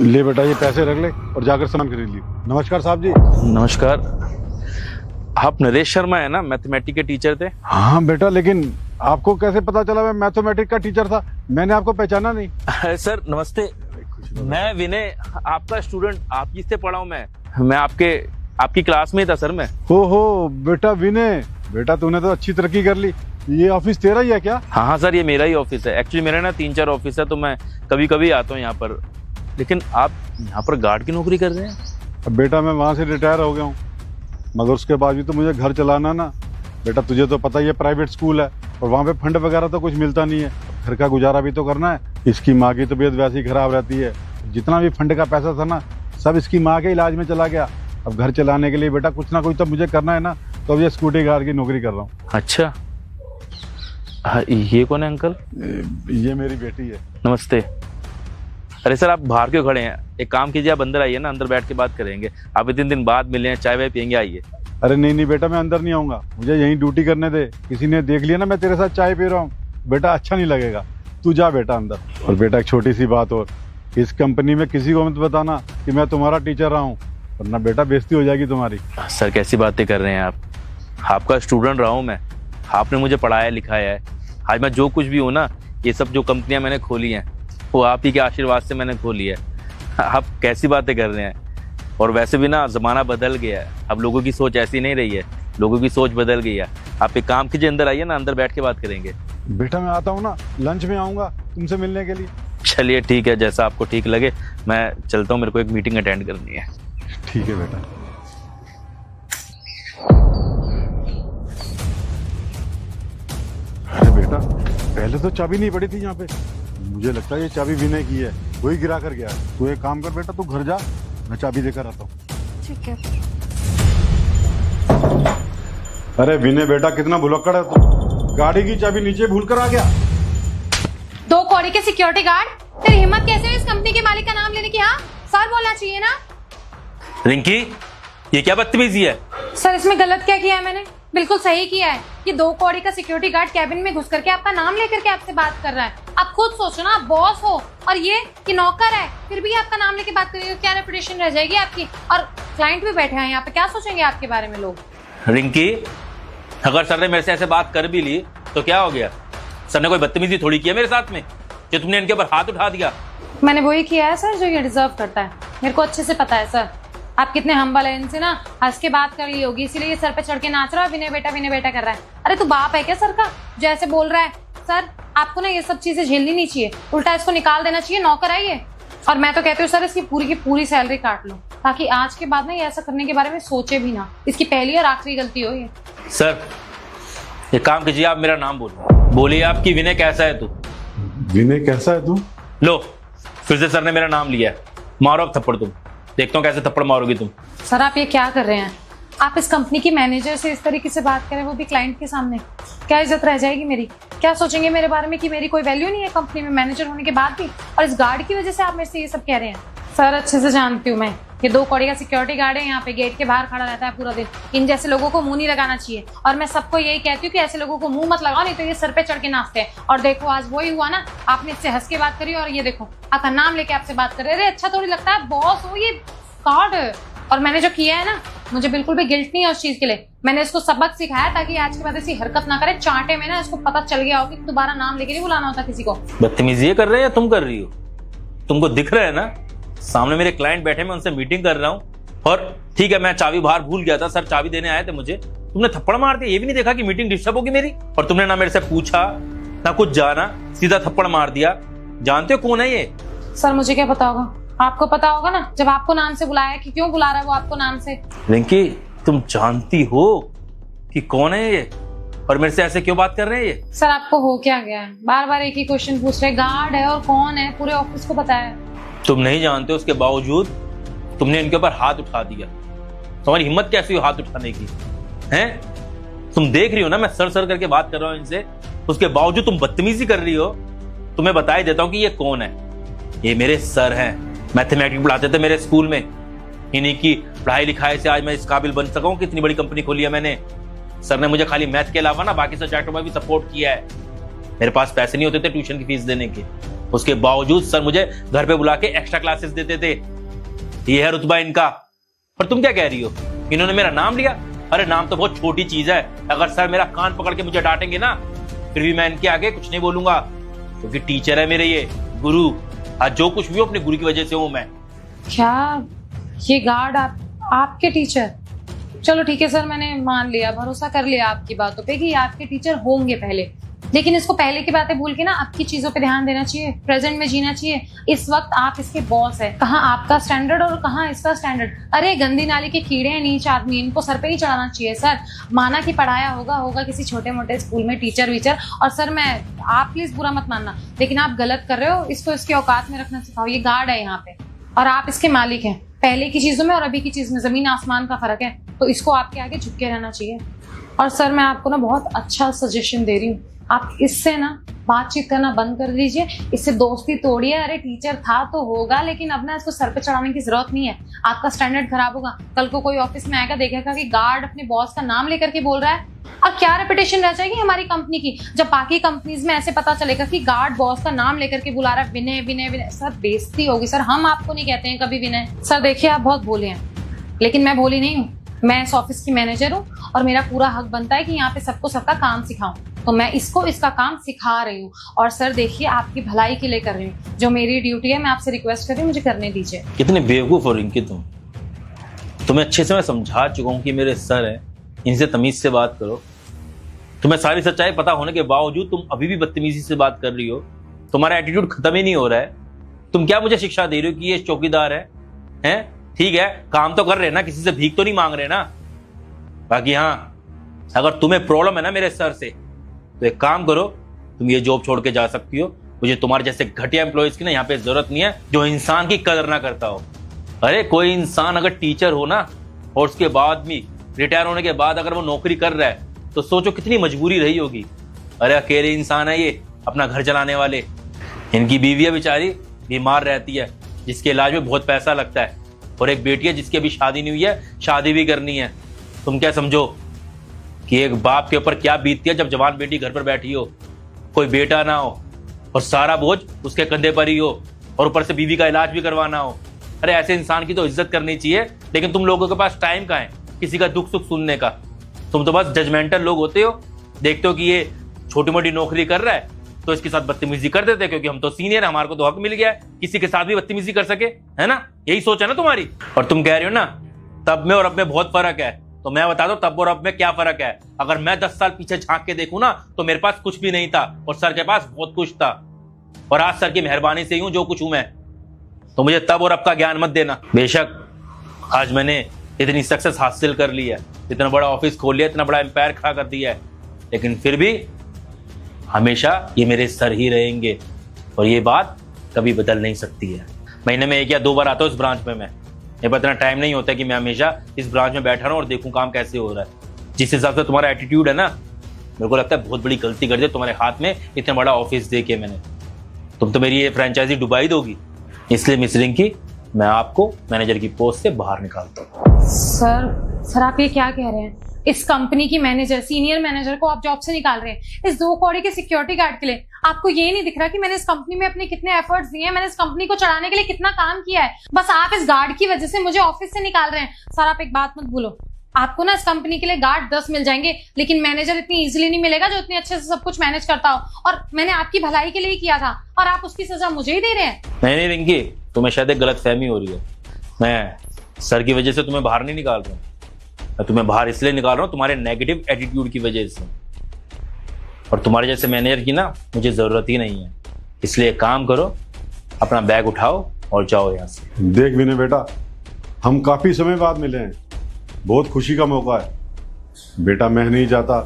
ले बेटा ये पैसे रख ले और जाकर सामान खरीद ली। नमस्कार साहब जी। नमस्कार। आप नरेश शर्मा है ना, मैथमेटिक्स के टीचर थे? हाँ बेटा, लेकिन आपको कैसे पता चला मैं मैथमेटिक्स का टीचर था? मैंने आपको पहचाना नहीं। सर नमस्ते, मैं विनय आपका स्टूडेंट, आपकी से पढ़ा हूँ। मैं आपकी क्लास में ही था सर। मैं हो बेटा विनय, बेटा तूने तो अच्छी तरक्की कर ली। ये ऑफिस तेरा ही है क्या? हाँ सर, ये मेरा ही ऑफिस है। एक्चुअली मेरे ना 3-4 ऑफिस है, तो मैं कभी कभी आता हूँ यहाँ पर। लेकिन आप यहाँ पर गार्ड की नौकरी कर रहे हैं? अब बेटा मैं वहाँ से रिटायर हो गया हूँ, मगर उसके बाद भी तो मुझे घर चलाना ना। बेटा तुझे तो पता ही है प्राइवेट स्कूल है और वहाँ पे फंड वगैरह तो कुछ मिलता नहीं है। घर का गुजारा भी तो करना है। इसकी माँ की तबीयत वैसी खराब रहती है, जितना भी फंड का पैसा था ना सब इसकी माँ के इलाज में चला गया। अब घर चलाने के लिए बेटा कुछ ना कुछ तो मुझे करना है ना, तो अब ये सिक्योरिटी गार्ड की नौकरी कर रहा हूँ। अच्छा, ये कौन है अंकल? ये मेरी बेटी है। नमस्ते। अरे सर आप बाहर क्यों खड़े हैं? एक काम कीजिए, आप अंदर आइए ना, अंदर बैठ के बात करेंगे। आप इतने दिन बाद मिले हैं, चाय वाय पियेंगे, आइए। अरे नहीं बेटा, मैं अंदर नहीं आऊंगा, मुझे यहीं ड्यूटी करने दे। किसी ने देख लिया ना मैं तेरे साथ चाय पी रहा हूँ, बेटा अच्छा नहीं लगेगा। तू जा बेटा अंदर। और बेटा एक छोटी सी बात और, इस कंपनी में किसी को मत बताना कि मैं तुम्हारा टीचर रहा हूँ, वरना बेटा बेइज्जती हो जाएगी तुम्हारी। सर कैसी बातें कर रहे हैं आप? आपका स्टूडेंट रहा हूँ मैं, आपने मुझे पढ़ाया लिखाया है। आज मैं जो कुछ भी हूँ ना, ये सब जो कंपनियां मैंने खोली हैं वो आप ही के आशीर्वाद से मैंने खोली है। आप कैसी बातें कर रहे हैं? और वैसे भी ना ज़माना बदल गया है, अब लोगों की सोच ऐसी नहीं रही है, लोगों की सोच बदल गई है। आप एक काम कीजिए, अंदर आइए ना, अंदर बैठ के बात करेंगे। बेटा मैं आता हूँ ना, लंच में आऊँगा तुमसे मिलने के लिए। चलिए ठीक है, जैसा आपको ठीक लगे। मैं चलता हूँ, मेरे को एक मीटिंग अटेंड करनी है। ठीक है बेटा। अरे बेटा पहले तो चाबी नहीं पड़ी थी यहाँ पे, मुझे लगता है ये चाबी विनय की है, वही गिरा कर गया। तू एक काम कर बेटा, तू घर जा, मैं चाबी देकर आता हूँ। ठीक है। अरे विनय बेटा कितना भुलक्कड़ है तू, गाड़ी की चाबी नीचे भूल कर आ गया। 2 कौड़ी के सिक्योरिटी गार्ड, तेरी हिम्मत कैसे है इस कंपनी के मालिक का नाम लेने की? हाँ सर बोलना चाहिए ना। रिंकी, ये क्या बदतमीजी है? सर इसमें गलत क्या किया है मैंने? बिल्कुल सही किया है। ये 2 कौड़ी का सिक्योरिटी गार्ड कैबिन में घुस करके आपका नाम लेकर के आपसे बात कर रहा है। आप खुद सोचो ना, आप बॉस हो और ये कि नौकर है, फिर भी आपका नाम लेके बात करेंगे, क्या रेपुटेशन रह जाएगी आपकी? और क्लाइंट भी बैठे हैं यहाँ पे, क्या सोचेंगे आपके बारे में लोग? रिंकी, अगर सर ने मेरे से ऐसे बात कर भी ली तो क्या हो गया? सर ने कोई बदतमीजी थोड़ी की है मेरे साथ में कि तुमने इनके ऊपर हाथ उठा दिया। मैंने वही किया है सर जो ये डिजर्व करता है, मेरे को अच्छे से पता है सर। आप कितने हम्बल है, इनसे ना हंस के बात कर ली होगी, इसीलिए ये सर पे चढ़ के नाच रहा है, विनय बेटा कर रहा है। अरे तू बाप है क्या सर का जो ऐसे बोल रहा है? सर आपको ना ये सब चीजें झेलनी नहीं चाहिए, उल्टा इसको निकाल देना चाहिए, नौकर है ये। और मैं तो कहती हूँ सर इसकी पूरी की पूरी सैलरी काट लो, ताकि आज के बाद ना ये ऐसा करने के बारे में सोचे भी ना। इसकी पहली और आखिरी गलती हो ये। सर एक काम कीजिए, आप मेरा नाम बोलिए आपकी। विनय कैसा है तू? विनय कैसा है तू? लो फिर से सर ने मेरा नाम लिया है, मारो अब थप्पड़। तुम देखता हूँ कैसे थप्पड़ मारोगी तुम। सर आप ये क्या कर रहे हैं? आप इस कंपनी की मैनेजर से इस तरीके से बात करें, वो भी क्लाइंट के सामने, क्या इज्जत रह जाएगी मेरी? क्या सोचेंगे मेरे बारे में कि मेरी कोई वैल्यू नहीं है कंपनी में मैनेजर होने के बाद भी? और इस गार्ड की वजह से आप मेरे से ये सब कह रहे हैं? सर अच्छे से जानती हूँ मैं, ये 2 कौड़ी का सिक्योरिटी गार्ड है, यहाँ पे गेट के बाहर खड़ा रहता है पूरा दिन। इन जैसे लोगों को मुंह नहीं लगाना चाहिए, और मैं सबको यही कहती हूँ कि ऐसे लोगों को मुंह मत लगाओ, नहीं तो ये सर पे चढ़ के नाचते हैं। और देखो आज वही हुआ ना, आपने इससे हंस के बात करी और ये देखो आपका नाम लेके आपसे बात कर रहे। अरे अच्छा थोड़ी लगता है, बॉस हो, ये गार्ड है। और मैंने जो किया है ना, मुझे बिल्कुल भी गिल्ट नहीं है उस चीज के लिए। मैंने इसको सबक सिखाया ताकि आज के बाद ऐसी हरकत ना करे। चांटे में ना इसको पता चल गया हो कि दोबारा नाम लेके नहीं बुलाना होता किसी को। बदतमीजी कर रहे हैं या तुम कर रही हो? तुमको दिख रहा है ना, सामने मेरे क्लाइंट बैठे, मैं उनसे मीटिंग कर रहा हूँ। और ठीक है, मैं चाबी बाहर भूल गया था, सर चाबी देने आए थे मुझे, तुमने थप्पड़ मार दिया। ये भी नहीं देखा कि मीटिंग डिस्टर्ब होगी मेरी, और तुमने ना मेरे से पूछा ना कुछ जाना, सीधा थप्पड़ मार दिया। जानते हो कौन है ये? सर मुझे क्या पता होगा, आपको पता होगा ना, जब आपको नाम से बुलाया कि क्यों बुला रहा है वो आपको नाम से। रिंकी तुम जानती हो कि कौन है ये और मेरे से ऐसे क्यों बात कर रहे हैं ये? सर आपको हो क्या गया है, बार बार एक ही क्वेश्चन पूछ रहे? गार्ड है और कौन है, पूरे ऑफिस को पता है। तुम नहीं जानते, उसके बावजूद तुमने इनके ऊपर हाथ उठा दिया। तुम्हारी हिम्मत कैसी हो हाथ उठाने की? हैं? तुम देख रही हो ना मैं सर सर करके बात कर रहा हूं इनसे, उसके बावजूद तुम बदतमीजी कर रही हो। तुम्हें बता ही देता हूं कि ये कौन है। ये मेरे सर हैं, मैथमेटिक्स पढ़ाते थे मेरे स्कूल में। इन्हीं की पढ़ाई लिखाई से आज मैं इस काबिल बन सका हूं कि इतनी बड़ी कंपनी खोली है मैंने। सर ने मुझे खाली मैथ के अलावा ना बाकी सब्जेक्टों में भी सपोर्ट किया है। मेरे पास पैसे नहीं होते थे ट्यूशन की फीस देने के, उसके बावजूद सर मुझे घर पे बुला के एक्स्ट्रा क्लासेस देते थे। ये है रुतबा इनका। पर तुम क्या कह रही हो, इन्होंने मेरा नाम लिया? अरे नाम तो बहुत छोटी चीज है। अगर सर मेरा कान पकड़ के मुझे डांटेंगे ना, फिर भी मैं इनके आगे कुछ नहीं बोलूंगा, क्योंकि टीचर है मेरे, ये गुरु। आज जो कुछ भी हो अपने गुरु की वजह से हूं मैं। क्या ये गार्ड आपके टीचर? चलो ठीक है सर, मैंने मान लिया, भरोसा कर लिया आपकी बातों पे कि ये आपके टीचर होंगे पहले, लेकिन इसको पहले की बातें भूल के ना आपकी चीजों पे ध्यान देना चाहिए, प्रेजेंट में जीना चाहिए। इस वक्त आप इसके बॉस है, कहाँ आपका स्टैंडर्ड और कहाँ इसका स्टैंडर्ड। अरे गंदी नाली के कीड़े हैं, नीच आदमी, इनको सर पे ही चढ़ाना चाहिए सर। माना कि पढ़ाया होगा किसी छोटे मोटे स्कूल में टीचर वीचर, और सर मैं, आप प्लीज बुरा मत मानना, लेकिन आप गलत कर रहे हो। इसको इसके औकात में रखना सिखाओ। ये गार्ड है यहाँ पे और आप इसके मालिक हैं। पहले की चीजों में और अभी की चीज में जमीन आसमान का फर्क है, तो इसको आपके आगे झुक के रहना चाहिए। और सर मैं आपको ना बहुत अच्छा सजेशन दे रही हूँ, आप इससे ना बातचीत करना बंद कर दीजिए, इससे दोस्ती तोड़िए। अरे टीचर था तो होगा, लेकिन अब ना इसको सर पे चढ़ाने की जरूरत नहीं है। आपका स्टैंडर्ड खराब होगा। कल को कोई ऑफिस में आएगा, देखेगा कि गार्ड अपने बॉस का नाम लेकर के बोल रहा है, और क्या रेपुटेशन रह जाएगी हमारी कंपनी की जब बाकी कंपनीज में ऐसे पता चलेगा कि गार्ड बॉस का नाम लेकर के बुला रहा है, विनय विनय विनय। सर बेइज्जती होगी सर। हम आपको नहीं कहते हैं कभी विनय। सर देखिए आप बहुत भोले हैं, लेकिन मैं भोली नहीं हूँ। मैं इस ऑफिस की मैनेजर हूँ और मेरा पूरा हक बनता है कि यहाँ पे सबको सबका काम सिखाऊं, तो मैं इसको इसका काम सिखा रही हूँ। और सर देखिए आपकी भलाई के लिए कर रही हूँ, जो मेरी ड्यूटी है मैं आपसे रिक्वेस्ट कर रही हूँ, मुझे करने दीजिए। कितने बेवकूफ हो रिंकी तुम। तुम्हें अच्छे से मैं समझा चुका हूँ कि मेरे सर हैं, इनसे तमीज से बात करो। तुम्हें सारी सच्चाई पता होने के बावजूद तुम अभी भी बदतमीजी से बात कर रही हो। तुम्हारा एटीट्यूड खत्म ही नहीं हो रहा है। तुम क्या मुझे शिक्षा दे रही हो कि ये चौकीदार है? ठीक है, काम तो कर रहे हैं ना, किसी से भीख तो नहीं मांग रहे ना। बाकी हाँ, अगर तुम्हें प्रॉब्लम है ना मेरे सर से, तो एक काम करो, तुम ये जॉब छोड़ के जा सकती हो। मुझे तुम्हारे जैसे घटिया एम्प्लॉयज की ना यहाँ पे जरूरत नहीं है, जो इंसान की कदर ना करता हो। अरे कोई इंसान अगर टीचर हो ना, और उसके बाद भी रिटायर होने के बाद अगर वो नौकरी कर रहा है, तो सोचो कितनी मजबूरी रही होगी। अरे अकेले इंसान है ये, अपना घर चलाने वाले। इनकी बीवी है बेचारी, बीमार रहती है, जिसके इलाज में बहुत पैसा लगता है, और एक बेटी है जिसकी अभी शादी नहीं हुई है, शादी भी करनी है। तुम क्या समझो कि एक बाप के ऊपर क्या बीतती है जब जवान बेटी घर पर बैठी हो, कोई बेटा ना हो, और सारा बोझ उसके कंधे पर ही हो, और ऊपर से बीवी का इलाज भी करवाना हो। अरे ऐसे इंसान की तो इज्जत करनी चाहिए, लेकिन तुम लोगों के पास टाइम कहाँ है किसी का दुख सुख सुनने का। तुम तो बस जजमेंटल लोग होते हो, देखते हो कि ये छोटी मोटी नौकरी कर रहा है तो इसके साथ बदतमीजी कर देते, क्योंकि हम तो सीनियर है, हमारे को तो हक मिल गया है किसी के साथ भी बदतमीजी कर सके, है ना? यही सोच है ना तुम्हारी। और तुम कह रही हो ना तब में और अब में बहुत फर्क है, तो मैं बता दो तब और अब में क्या फर्क है। अगर मैं 10 साल पीछे झांक के देखूं ना, तो मेरे पास कुछ भी नहीं था और सर के पास बहुत कुछ था, और आज सर की मेहरबानी से ही हूं जो कुछ हूं मैं। तो मुझे तब और अब का ज्ञान मत देना। बेशक आज मैंने इतनी सक्सेस हासिल कर ली है, इतना बड़ा ऑफिस खोल लिया, इतना बड़ा एम्पायर खड़ा कर दिया है, लेकिन फिर भी हमेशा ये मेरे सर ही रहेंगे, और ये बात कभी बदल नहीं सकती है। महीने में 1 या 2 बार आता हूँ इस ब्रांच में मैं, मेरे पास इतना टाइम नहीं होता कि मैं हमेशा इस ब्रांच में बैठा रहूं और देखूं काम कैसे हो रहा है। जिस हिसाब से तुम्हारा एटीट्यूड है ना, मेरे को लगता है बहुत बड़ी गलती कर दी तुम्हारे हाथ में इतना बड़ा ऑफिस दे के मैंने। तुम तो मेरी ये फ्रेंचाइजी डुबाई दोगी, इसलिए मिस रिंकी मैं आपको मैनेजर की पोस्ट से बाहर निकालता हूँ। सर आप ये क्या कह रहे हैं? इस कंपनी की मैनेजर, सीनियर मैनेजर को आप जॉब से निकाल रहे हैं इस 2 कौड़ी के सिक्योरिटी गार्ड के लिए? आपको ये नहीं दिख रहा कि मैंने इस कंपनी में अपने कितने एफर्ट्स दिए हैं, मैंने इस कंपनी को चलाने के लिए कितना काम किया है? बस आप इस गार्ड की वजह से मुझे ऑफिस से निकाल रहे हैं। सर आप एक बात मत भूलो, आपको ना इस कंपनी के लिए गार्ड 10 मिल जाएंगे, लेकिन मैनेजर इतनी इजीली नहीं मिलेगा जो इतने अच्छे से सब कुछ मैनेज करता हो। और मैंने आपकी भलाई के लिए ही किया था, और आप उसकी सजा मुझे ही दे रहे हैं। नहीं रिंकी, तुम्हें शायद एक गलत फहमी हो रही है। मैं सर की वजह से तुम्हें बाहर नहीं निकाल रहा हूँ, मैं तुम्हें बाहर इसलिए निकाल रहा हूँ तुम्हारे नेगेटिव एटीट्यूड की वजह से, और तुम्हारे जैसे मैनेजर की ना मुझे जरूरत ही नहीं है। इसलिए काम करो, अपना बैग उठाओ और जाओ यहाँ से। देख विनय बेटा, हम काफी समय बाद मिले हैं, बहुत खुशी का मौका है बेटा। मैं नहीं चाहता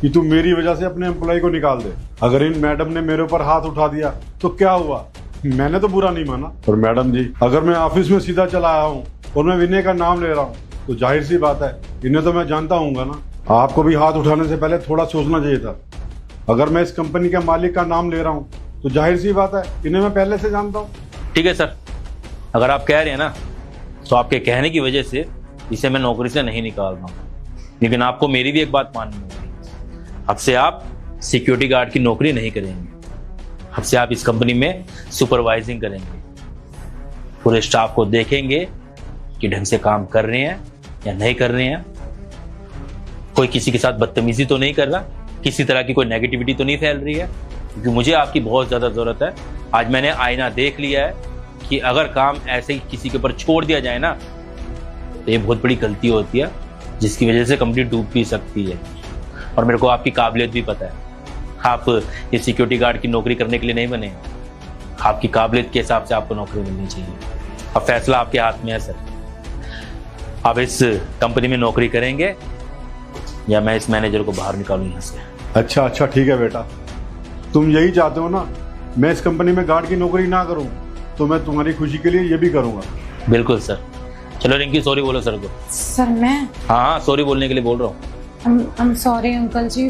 कि तू मेरी वजह से अपने एम्प्लॉय को निकाल दे। अगर इन मैडम ने मेरे ऊपर हाथ उठा दिया तो क्या हुआ? मैंने तो बुरा नहीं माना। और मैडम जी, अगर मैं ऑफिस में सीधा चला आया हूँ और मैं विनय का नाम ले रहा हूँ, तो जाहिर सी बात है इन्हें तो मैं जानता हूँगा ना। आपको भी हाथ उठाने से पहले थोड़ा सोचना चाहिए था। अगर मैं इस कंपनी के मालिक का नाम ले रहा हूँ, तो जाहिर सी बात है इन्हें मैं पहले से जानता हूँ। ठीक है सर, अगर आप कह रहे हैं ना, तो आपके कहने की वजह से इसे मैं नौकरी से नहीं निकाल रहा हूँ, लेकिन आपको मेरी भी एक बात माननी होगी। अब से आप सिक्योरिटी गार्ड की नौकरी नहीं करेंगे। अब से आप इस कंपनी में सुपरवाइजिंग करेंगे, पूरे स्टाफ को देखेंगे कि ढंग से काम कर रहे हैं या नहीं कर रहे हैं, कोई किसी के साथ बदतमीजी तो नहीं कर रहा, किसी तरह की कोई नेगेटिविटी तो नहीं फैल रही है, क्योंकि मुझे आपकी बहुत ज़्यादा ज़रूरत है। आज मैंने आईना देख लिया है कि अगर काम ऐसे ही किसी के ऊपर छोड़ दिया जाए ना तो ये बहुत बड़ी गलती होती है, जिसकी वजह से कंपनी डूब भी सकती है। और मेरे को आपकी काबिलियत भी पता है, आप ये सिक्योरिटी गार्ड की नौकरी करने के लिए नहीं बने, आपकी काबिलियत के हिसाब से आपको नौकरी मिलनी चाहिए। अब फैसला आपके हाथ में है सर, आप इस कंपनी में नौकरी करेंगे या मैं इस मैनेजर को बाहर निकालूं यहाँ से। अच्छा अच्छा ठीक है बेटा, तुम यही चाहते हो ना मैं इस कंपनी में गार्ड की नौकरी ना करूं, तो मैं तुम्हारी खुशी के लिए ये भी करूंगा। बिल्कुल सर। चलो रिंकी सॉरी बोलो सर को। सर मैं हाँ सॉरी बोलने के लिए बोल रहा हूँ। आई एम सॉरी अंकल जी,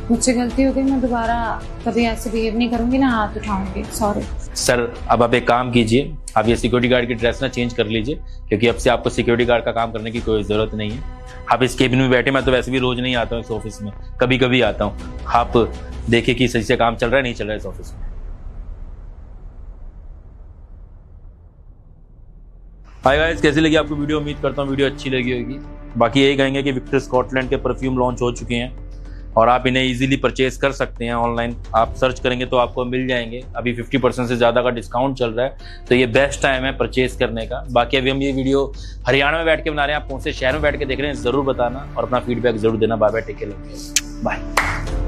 मुझसे गलती हो गई, मैं दोबारा कभी ऐसे बिहेव नहीं करूंगी ना हाथ उठाऊंगी, सॉरी। सर अब आप एक काम कीजिए, आप ये सिक्योरिटी गार्ड की ड्रेस ना चेंज कर लीजिए, क्योंकि अब से आपको सिक्योरिटी गार्ड का काम करने की कोई ज़रूरत नहीं है। आप इस केबिन में बैठे, मैं तो वैसे भी रोज नहीं आता हूँ इस ऑफिस में, कभी कभी आता हूँ। आप देखिए कि सही से काम चल रहा है नहीं चल रहा है इस ऑफिस में। हाय गाइस, कैसी लगी आपको वीडियो? उम्मीद करता हूँ वीडियो अच्छी लगी होगी। बाकी यही कहेंगे कि विक्टर स्कॉटलैंड के परफ्यूम लॉन्च हो चुके हैं और आप इन्हें इजीली परचेज कर सकते हैं ऑनलाइन। आप सर्च करेंगे तो आपको मिल जाएंगे। अभी 50% से ज़्यादा का डिस्काउंट चल रहा है, तो ये बेस्ट टाइम है परचेज करने का। बाकी अभी हम ये वीडियो हरियाणा में बैठ के बना रहे हैं, आप कौन से शहर में बैठ के देख रहे हैं ज़रूर बताना और अपना फीडबैक जरूर देना। Bye bye, take care, bye.